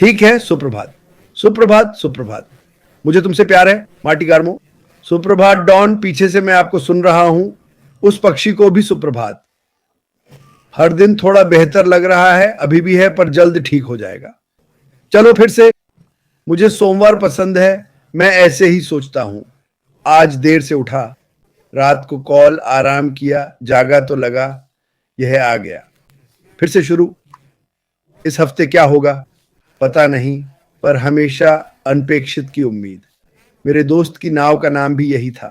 ठीक है, सुप्रभात। सुप्रभात, सुप्रभात। मुझे तुमसे प्यार है, मार्टी गार्मो। सुप्रभात डॉन, पीछे से मैं आपको सुन रहा हूं। उस पक्षी को भी सुप्रभात। हर दिन थोड़ा बेहतर लग रहा है, अभी भी है, पर जल्द ठीक हो जाएगा। चलो फिर से। मुझे सोमवार पसंद है, मैं ऐसे ही सोचता हूं। आज देर से उठा, रात को कॉल, आराम किया, जागा तो लगा यह आ गया। फिर से शुरू। इस हफ्ते क्या होगा पता नहीं, पर हमेशा अनपेक्षित की उम्मीद। मेरे दोस्त की नाव का नाम भी यही था।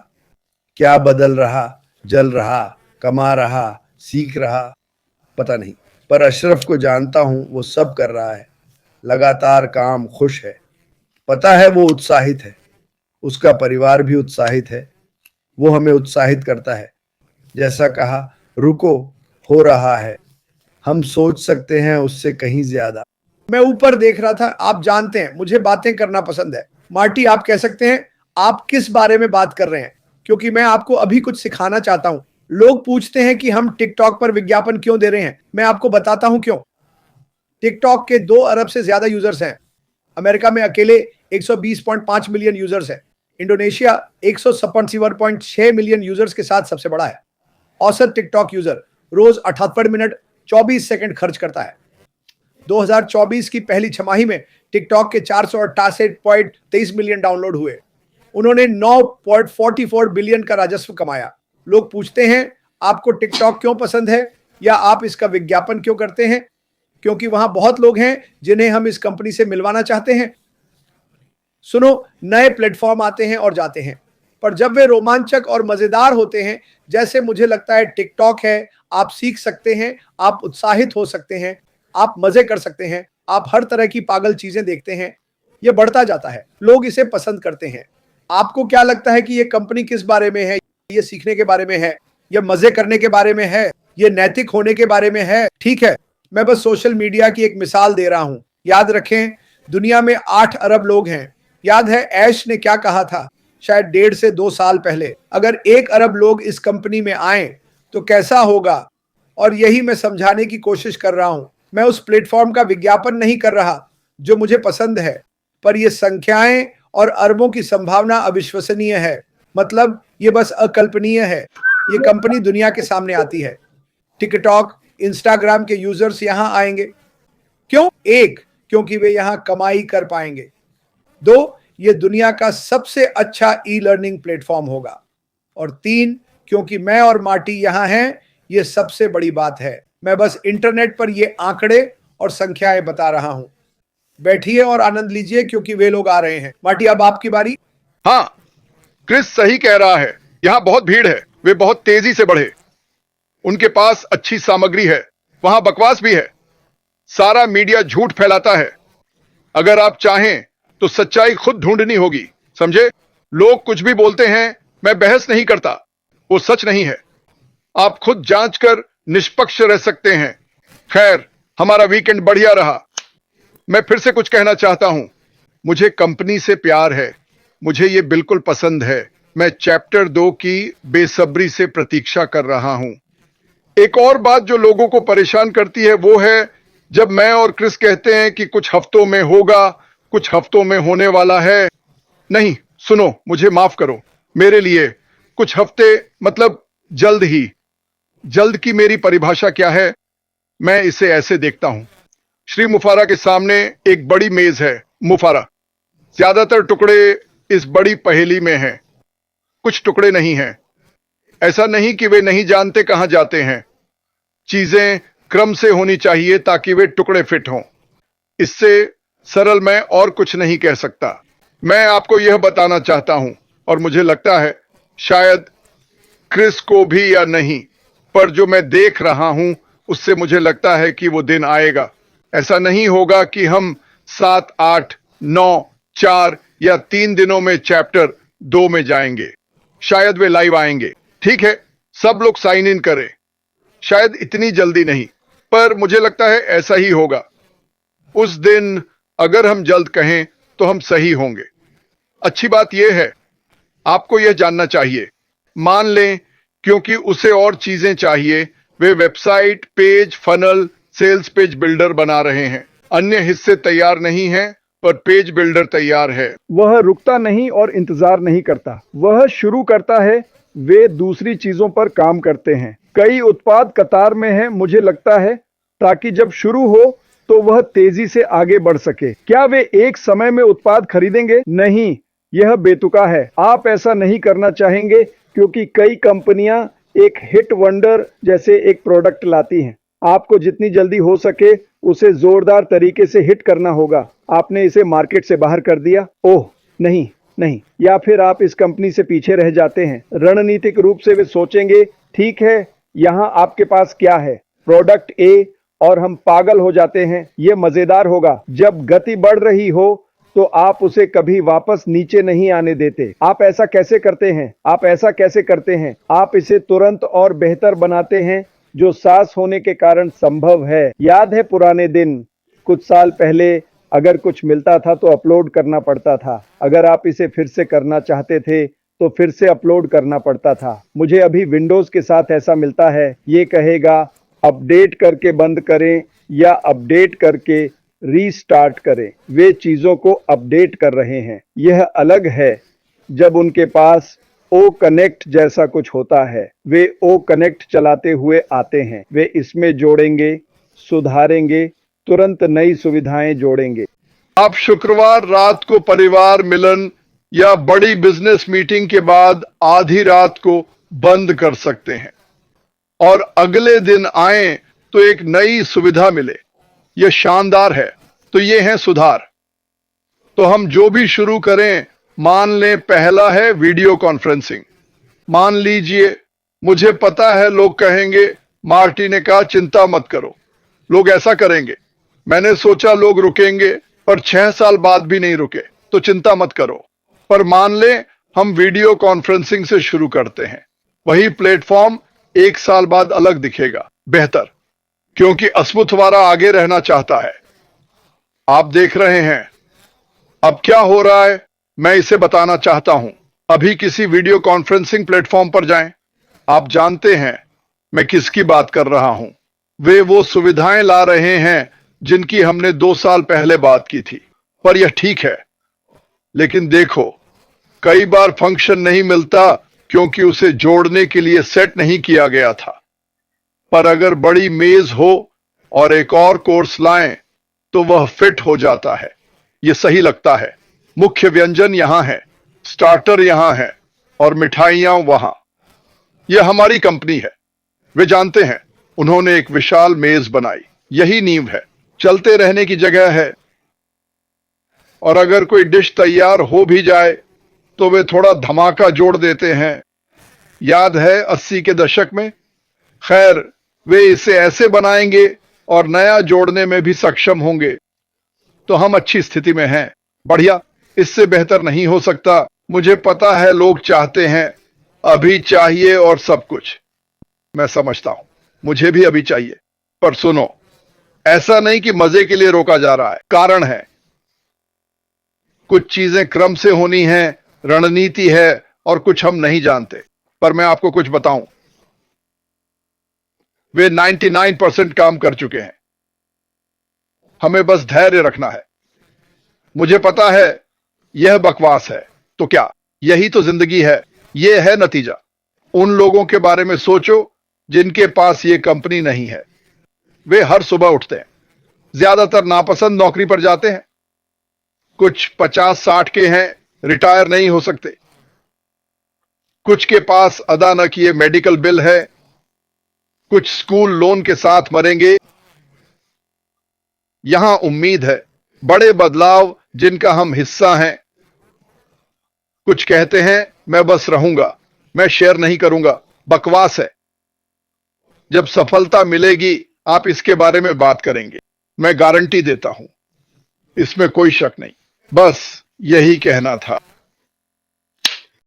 क्या बदल रहा, जल रहा, कमा रहा, सीख रहा, पता नहीं। पर अशरफ को जानता हूं, वो सब कर रहा है, लगातार काम, खुश है। पता है वो उत्साहित है, उसका परिवार भी उत्साहित है। वो हमें उत्साहित करता है। जैसा कहा, रुको, हो रहा है। हम सोच सकते हैं उससे कहीं ज्यादा। मैं ऊपर देख रहा था। आप जानते हैं मुझे बातें करना पसंद है। मार्टी, आप कह सकते हैं आप किस बारे में बात कर रहे हैं, क्योंकि मैं आपको अभी कुछ सिखाना चाहता हूं। लोग पूछते हैं कि हम टिकटॉक पर विज्ञापन क्यों दे रहे हैं। मैं आपको बताता हूं क्यों। टिकटॉक के 2 अरब से ज्यादा यूजर्स हैं। अमेरिका में अकेले 120.5 मिलियन यूजर्स हैं। इंडोनेशिया 157.6 मिलियन यूजर्स के साथ सबसे बड़ा है। औसत टिकटॉक यूजर रोज 78 मिनट 24 सेकंड खर्च करता है। 2024 की पहली छमाही में टिकटॉक के 488.23 मिलियन डाउनलोड हुए। उन्होंने 9.44 बिलियन का राजस्व कमाया। लोग पूछते हैं आपको टिकटॉक क्यों पसंद है, या आप इसका विज्ञापन क्यों करते हैं। क्योंकि वहां बहुत लोग हैं जिन्हें हम इस कंपनी से मिलवाना चाहते हैं। सुनो, नए प्लेटफॉर्म आते हैं और जाते हैं, पर जब वे रोमांचक और मजेदार होते हैं, जैसे मुझे लगता है टिकटॉक है, आप सीख सकते हैं, आप उत्साहित हो सकते हैं, आप मजे कर सकते हैं, आप हर तरह की पागल चीजें देखते हैं। यह बढ़ता जाता है, लोग इसे पसंद करते हैं। आपको क्या लगता है कि यह कंपनी किस बारे में है? यह सीखने के बारे में है, यह मजे करने के बारे में है, यह नैतिक होने के बारे में है? ठीक है, मैं बस सोशल मीडिया की एक मिसाल दे रहा हूं। याद रखें, दुनिया में 8 अरब लोग हैं। याद है ऐश ने क्या कहा था, शायद 1.5 से 2 साल पहले? अगर 1 अरब लोग इस कंपनी में आए तो कैसा होगा? और यही मैं समझाने की कोशिश कर रहा हूं। मैं उस प्लेटफॉर्म का विज्ञापन नहीं कर रहा जो मुझे पसंद है, पर यह संख्याएं और अरबों की संभावना अविश्वसनीय है। मतलब ये बस अकल्पनीय है। ये कंपनी दुनिया के सामने आती है। टिकटॉक, इंस्टाग्राम के यूजर्स यहां आएंगे। क्यों? 1, क्योंकि वे यहां कमाई कर पाएंगे। 2, ये दुनिया का सबसे अच्छा ई लर्निंग प्लेटफॉर्म होगा। और 3, क्योंकि मैं और मार्टी यहां हैं। ये सबसे बड़ी बात है। मैं बस इंटरनेट पर ये आंकड़े और संख्याएं बता रहा हूं। बैठिए और आनंद लीजिए, क्योंकि वे लोग आ रहे हैं। मार्टी, अब आपकी बारी। हाँ, क्रिस सही कह रहा है। यहाँ बहुत भीड़ है। वे बहुत तेजी से बढ़े। उनके पास अच्छी सामग्री है। वहां बकवास भी है। सारा मीडिया झूठ फैलाता है। अगर आप चाहें तो सच्चाई खुद ढूंढनी होगी, समझे? लोग कुछ भी बोलते हैं, मैं बहस नहीं करता। वो सच नहीं है। आप खुद जांच कर निष्पक्ष रह सकते हैं। खैर, हमारा वीकेंड बढ़िया रहा। मैं फिर से कुछ कहना चाहता हूं। मुझे कंपनी से प्यार है। मुझे ये बिल्कुल पसंद है। मैं चैप्टर 2 की बेसब्री से प्रतीक्षा कर रहा हूं। एक और बात जो लोगों को परेशान करती है वो है जब मैं और क्रिस कहते हैं कि कुछ हफ्तों में होगा, कुछ हफ्तों में होने वाला है। नहीं, सुनो, मुझे माफ करो। मेरे लिए कुछ हफ्ते मतलब जल्द ही। जल्द की मेरी परिभाषा क्या है? मैं इसे ऐसे देखता हूं। श्री मुफारा के सामने एक बड़ी मेज है। मुफारा, ज्यादातर टुकड़े इस बड़ी पहेली में हैं। कुछ टुकड़े नहीं हैं। ऐसा नहीं कि वे नहीं जानते कहां जाते हैं। चीजें क्रम से होनी चाहिए ताकि वे टुकड़े फिट हों। इससे सरल मैं और कुछ नहीं कह सकता। मैं आपको यह बताना चाहता हूं, और मुझे लगता है शायद क्रिस को भी या नहीं, पर जो मैं देख रहा हूं उससे मुझे लगता है कि वो दिन आएगा। ऐसा नहीं होगा कि हम 7, 8, 9, 4 या 3 दिनों में चैप्टर 2 में जाएंगे। शायद वे लाइव आएंगे। ठीक है, सब लोग साइन इन करें। शायद इतनी जल्दी नहीं, पर मुझे लगता है ऐसा ही होगा। उस दिन अगर हम जल्द कहें तो हम सही होंगे। अच्छी बात यह है, आपको यह जानना चाहिए। मान लें, क्योंकि उसे और चीजें चाहिए, वे website, page, funnel, sales page builder बना रहे हैं। अन्य हिस्से तैयार नहीं हैं, पर पेज बिल्डर तैयार है। वह रुकता नहीं और इंतजार नहीं करता, वह शुरू करता है। वे दूसरी चीजों पर काम करते हैं। कई उत्पाद कतार में हैं, मुझे लगता है, ताकि जब शुरू हो तो वह तेजी से आगे बढ़ सके। क्या वे एक समय में उत्पाद खरीदेंगे? नहीं, यह बेतुका है। आप ऐसा नहीं करना चाहेंगे, क्योंकि कई कंपनियां एक हिट वंडर जैसे एक प्रोडक्ट लाती हैं। आपको जितनी जल्दी हो सके उसे जोरदार तरीके से हिट करना होगा। आपने इसे मार्केट से बाहर कर दिया, ओह नहीं नहीं, या फिर आप इस कंपनी से पीछे रह जाते हैं। रणनीतिक रूप से वे सोचेंगे, ठीक है, यहाँ आपके पास क्या है, प्रोडक्ट ए, और हम पागल हो जाते हैं। यह मजेदार होगा। जब गति बढ़ रही हो तो आप उसे कभी वापस नीचे नहीं आने देते। आप ऐसा कैसे करते हैं? आप ऐसा कैसे करते हैं? आप इसे तुरंत और बेहतर बनाते हैं, जो सांस होने के कारण संभव है। याद है पुराने दिन? कुछ साल पहले अगर कुछ मिलता था तो अपलोड करना पड़ता था। अगर आप इसे फिर से करना चाहते थे तो फिर से अपलोड करना पड़ता था। मुझे अभी विंडोज के साथ ऐसा मिलता है। ये कहेगा अपडेट करके बंद करें या अपडेट करके रीस्टार्ट करें। वे चीजों को अपडेट कर रहे हैं। यह अलग है जब उनके पास ओ कनेक्ट जैसा कुछ होता है। वे ओ कनेक्ट चलाते हुए आते हैं। वे इसमें जोड़ेंगे, सुधारेंगे, तुरंत नई सुविधाएं जोड़ेंगे। आप शुक्रवार रात को परिवार मिलन या बड़ी बिजनेस मीटिंग के बाद आधी रात को बंद कर सकते हैं और अगले दिन आए तो एक नई सुविधा मिले। यह शानदार है। तो ये है सुधार। तो हम जो भी शुरू करें, मान लें पहला है वीडियो कॉन्फ्रेंसिंग। मान लीजिए, मुझे पता है लोग कहेंगे, मार्टी ने कहा चिंता मत करो। लोग ऐसा करेंगे। मैंने सोचा लोग रुकेंगे, पर 6 साल बाद भी नहीं रुके। तो चिंता मत करो। पर मान लें हम वीडियो कॉन्फ्रेंसिंग से शुरू करते हैं। वही प्लेटफॉर्म 1 साल बाद अलग दिखेगा, बेहतर, क्योंकि अस्मुथवारा आगे रहना चाहता है। आप देख रहे हैं अब क्या हो रहा है। मैं इसे बताना चाहता हूं। अभी किसी वीडियो कॉन्फ्रेंसिंग प्लेटफॉर्म पर जाएं। आप जानते हैं मैं किसकी बात कर रहा हूं। वे वो सुविधाएं ला रहे हैं जिनकी हमने 2 साल पहले बात की थी। पर यह ठीक है, लेकिन देखो, कई बार फंक्शन नहीं मिलता क्योंकि उसे जोड़ने के लिए सेट नहीं किया गया था। पर अगर बड़ी मेज हो और एक और कोर्स लाएं तो वह फिट हो जाता है। यह सही लगता है। मुख्य व्यंजन यहां है, स्टार्टर यहां है और मिठाइयां वहां। यह हमारी कंपनी है। वे जानते हैं, उन्होंने एक विशाल मेज बनाई। यही नींव है। चलते रहने की जगह है। और अगर कोई डिश तैयार हो भी जाए तो वे थोड़ा धमाका जोड़ देते हैं। याद है 80 के दशक में? खैर, वे इसे ऐसे बनाएंगे और नया जोड़ने में भी सक्षम होंगे। तो हम अच्छी स्थिति में हैं। बढ़िया, इससे बेहतर नहीं हो सकता। मुझे पता है लोग चाहते हैं, अभी चाहिए और सब कुछ। मैं समझता हूं, मुझे भी अभी चाहिए। पर सुनो, ऐसा नहीं कि मजे के लिए रोका जा रहा है। कारण है। कुछ चीजें क्रम से होनी है, रणनीति है, और कुछ हम नहीं जानते। पर मैं आपको कुछ बताऊं, वे 99% काम कर चुके हैं। हमें बस धैर्य रखना है। मुझे पता है यह बकवास है। तो क्या यही तो जिंदगी है? यह है नतीजा। उन लोगों के बारे में सोचो जिनके पास यह कंपनी नहीं है। वे हर सुबह उठते हैं, ज्यादातर नापसंद नौकरी पर जाते हैं। कुछ 50-60 के हैं, रिटायर नहीं हो सकते। कुछ के पास अदा न किए मेडिकल बिल है। कुछ स्कूल लोन के साथ मरेंगे। यहां उम्मीद है बड़े बदलाव जिनका हम हिस्सा हैं। कुछ कहते हैं मैं बस रहूंगा, मैं शेयर नहीं करूंगा। बकवास है। जब सफलता मिलेगी आप इसके बारे में बात करेंगे। मैं गारंटी देता हूं, इसमें कोई शक नहीं। बस यही कहना था।